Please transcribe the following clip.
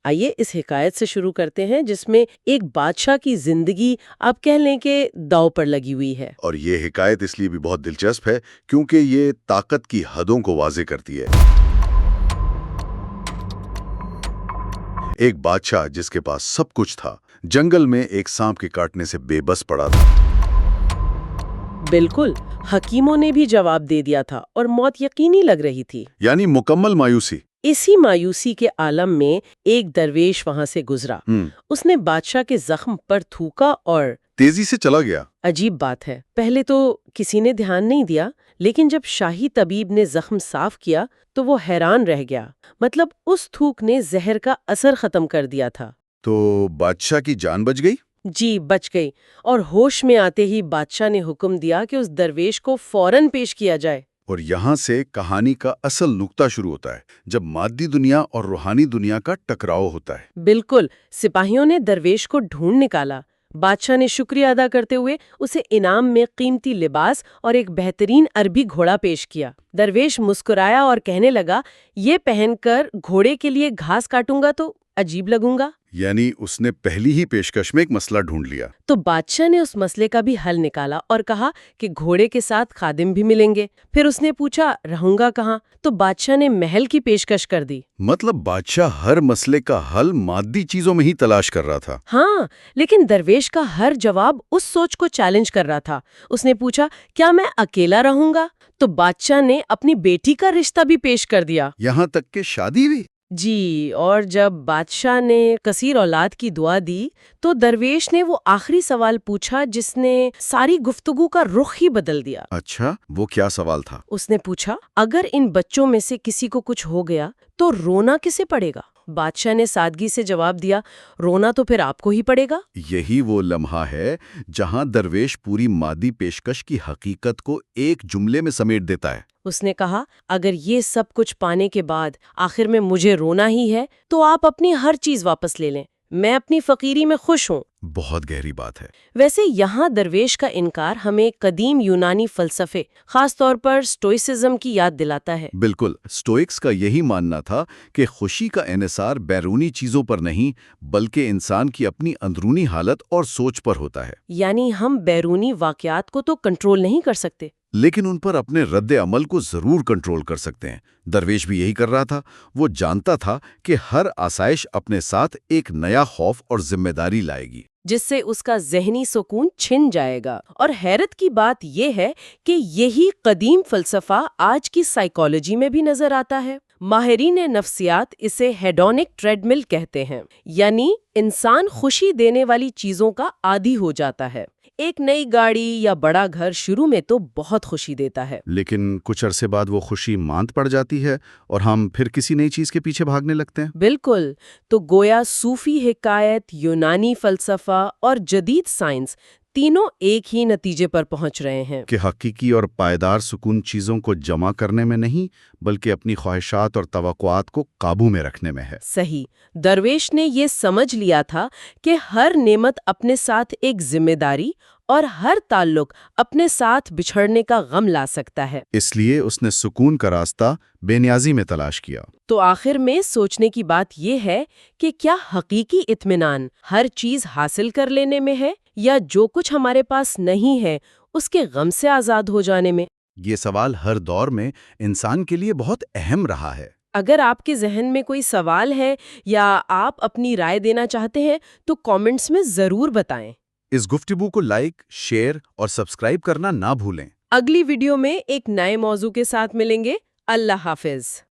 آئیے اس حکایت سے شروع کرتے ہیں جس میں ایک بادشاہ کی زندگی آپ کہہ لیں کہ داؤ پر لگی ہوئی ہے۔ اور یہ حکایت اس لیے بھی بہت دلچسپ ہے کیونکہ یہ طاقت کی حدوں کو واضح کرتی ہے۔ ایک بادشاہ جس کے پاس سب کچھ تھا، جنگل میں ایک سانپ کے کاٹنے سے بے بس پڑا تھا۔ بالکل، حکیموں نے بھی جواب دے دیا تھا اور موت یقینی لگ رہی تھی۔ یعنی مکمل مایوسی۔ اسی مایوسی کے عالم میں ایک درویش وہاں سے گزرا۔ اس نے بادشاہ کے زخم پر تھوکا اور تیزی سے چلا گیا۔ عجیب بات ہے، پہلے تو کسی نے دھیان نہیں دیا، لیکن جب شاہی طبیب نے زخم صاف کیا تو وہ حیران رہ گیا۔ مطلب اس تھوک نے زہر کا اثر ختم کر دیا تھا۔ تو بادشاہ کی جان بچ گئی؟ جی بچ گئی، اور ہوش میں آتے ہی بادشاہ نے حکم دیا کہ اس درویش کو فوراً پیش کیا جائے۔ اور یہاں سے کہانی کا اصل نقطہ شروع ہوتا ہے، جب مادی دنیا اور روحانی دنیا کا ٹکراؤ ہوتا ہے۔ بالکل، سپاہیوں نے درویش کو ڈھونڈ نکالا۔ بادشاہ نے شکریہ ادا کرتے ہوئے اسے انعام میں قیمتی لباس اور ایک بہترین عربی گھوڑا پیش کیا۔ درویش مسکرایا اور کہنے لگا، یہ پہن کر گھوڑے کے لیے گھاس کاٹوں گا تو عجیب لگوں گا۔ یعنی اس نے پہلی ہی پیشکش میں ایک مسئلہ ڈھونڈ لیا۔ تو بادشاہ نے اس مسئلے کا بھی حل نکالا اور کہا کہ گھوڑے کے ساتھ خادم بھی ملیں گے۔ پھر اس نے پوچھا رہوں گا کہاں؟ تو بادشاہ نے محل کی پیشکش کر دی۔ مطلب بادشاہ ہر مسئلے کا حل مادی چیزوں میں ہی تلاش کر رہا تھا۔ ہاں، لیکن درویش کا ہر جواب اس سوچ کو چیلنج کر رہا تھا۔ اس نے پوچھا کیا میں اکیلا رہوں گا؟ تو بادشاہ نے اپنی بیٹی کا رشتہ بھی پیش کر دیا۔ یہاں تک کہ شادی بھی؟ جی، اور جب بادشاہ نے کثیر اولاد کی دعا دی تو درویش نے وہ آخری سوال پوچھا جس نے ساری گفتگو کا رخ ہی بدل دیا۔ اچھا، وہ کیا سوال تھا؟ اس نے پوچھا اگر ان بچوں میں سے کسی کو کچھ ہو گیا تو رونا کسے پڑے گا؟ بادشاہ نے سادگی سے جواب دیا، رونا تو پھر آپ کو ہی پڑے گا۔ یہی وہ لمحہ ہے جہاں درویش پوری مادی پیشکش کی حقیقت کو ایک جملے میں سمیٹ دیتا ہے۔ اس نے کہا اگر یہ سب کچھ پانے کے بعد آخر میں مجھے رونا ہی ہے تو آپ اپنی ہر چیز واپس لے لیں، میں اپنی فقیری میں خوش ہوں۔ بہت گہری بات ہے۔ ویسے یہاں درویش کا انکار ہمیں قدیم یونانی فلسفے، خاص طور پر سٹوئسزم کی یاد دلاتا ہے۔ بالکل، سٹوئکس کا یہی ماننا تھا کہ خوشی کا انحصار بیرونی چیزوں پر نہیں بلکہ انسان کی اپنی اندرونی حالت اور سوچ پر ہوتا ہے۔ یعنی ہم بیرونی واقعات کو تو کنٹرول نہیں کر سکتے، لیکن ان پر اپنے رد عمل کو ضرور کنٹرول کر سکتے ہیں۔ درویش بھی یہی کر رہا تھا۔ وہ جانتا تھا کہ ہر آسائش اپنے ساتھ ایک نیا خوف اور ذمہ داری لائے گی، جس سے اس کا ذہنی سکون چھن جائے گا۔ اور حیرت کی بات یہ ہے کہ یہی قدیم فلسفہ آج کی سائیکالوجی میں بھی نظر آتا ہے۔ ماہرین نفسیات اسے ہیڈونک ٹریڈ مل کہتے ہیں، یعنی انسان خوشی دینے والی چیزوں کا عادی ہو جاتا ہے۔ ایک نئی گاڑی یا بڑا گھر شروع میں تو بہت خوشی دیتا ہے، لیکن کچھ عرصے بعد وہ خوشی ماند پڑ جاتی ہے اور ہم پھر کسی نئی چیز کے پیچھے بھاگنے لگتے ہیں۔ بالکل، تو گویا صوفی حکایت، یونانی فلسفہ اور جدید سائنس تینوں ایک ہی نتیجے پر پہنچ رہے ہیں کہ حقیقی اور پائیدار سکون چیزوں کو جمع کرنے میں نہیں بلکہ اپنی خواہشات اور توقعات کو قابو میں رکھنے میں ہے۔ صحیح، درویش نے یہ سمجھ لیا تھا کہ ہر نعمت اپنے ساتھ ایک ذمہ داری اور ہر تعلق اپنے ساتھ بچھڑنے کا غم لا سکتا ہے۔ اس لیے اس نے سکون کا راستہ بے نیازی میں تلاش کیا۔ تو آخر میں سوچنے کی بات یہ ہے کہ کیا حقیقی اطمینان ہر چیز حاصل کر لینے میں ہے یا جو کچھ ہمارے پاس نہیں ہے اس کے غم سے آزاد ہو جانے میں؟ یہ سوال ہر دور میں انسان کے لیے بہت اہم رہا ہے۔ اگر آپ کے ذہن میں کوئی سوال ہے یا آپ اپنی رائے دینا چاہتے ہیں تو کامنٹس میں ضرور بتائیں۔ اس گفتگو کو لائک، شیئر اور سبسکرائب کرنا نہ بھولیں۔ اگلی ویڈیو میں ایک نئے موضوع کے ساتھ ملیں گے۔ اللہ حافظ۔